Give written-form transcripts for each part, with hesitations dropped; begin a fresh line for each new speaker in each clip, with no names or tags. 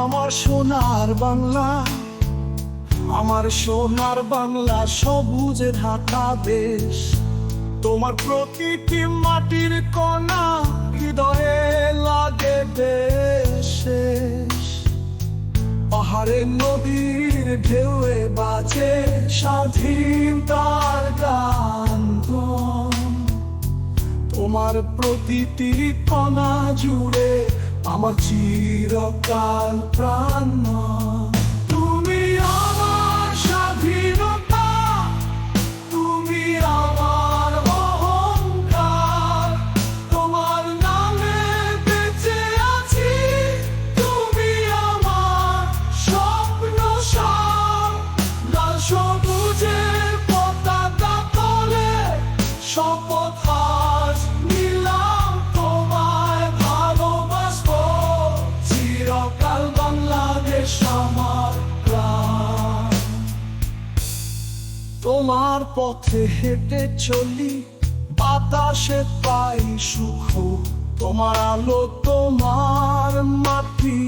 আমার সোনার বাংলা, আমার সোনার বাংলা, সবুজে ঢাকা দেশ। তোমার প্রতিটি মাটির কণা হৃদয়ে লাগে বেশ। পাহাড়ের নদীর ঢেউয়ে বাজে স্বাধীনতার গান। তোমার প্রতিটি কণা জুড়ে আমার চিরকাল প্রাণ। তুমি আমার স্বাধীনতা, তুমি আমার অহংকার, তোমার নামে বেঁচে আছি, তুমি আমার স্বপ্ন সার। লাল সবুজের পতাকা তলে শপথ আজ নিলাম, তোমায় ভালোবাসবো চিরকাল, বাংলাদেশ আমার প্রাণ। তোমার পথে হেঁটে চলি, বাতাসে পাই সুখ, তোমার আলো তোমার মাটি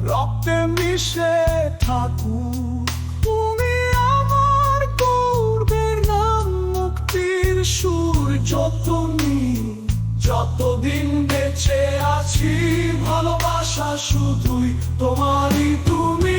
রক্তে মিশে থাকুক। তুমি আমার গর্বের নাম, মুক্তির সূর্য তুমি। যতদিন বেঁচে আছি ভালোবাসা শুধুই তোমারই, তুমি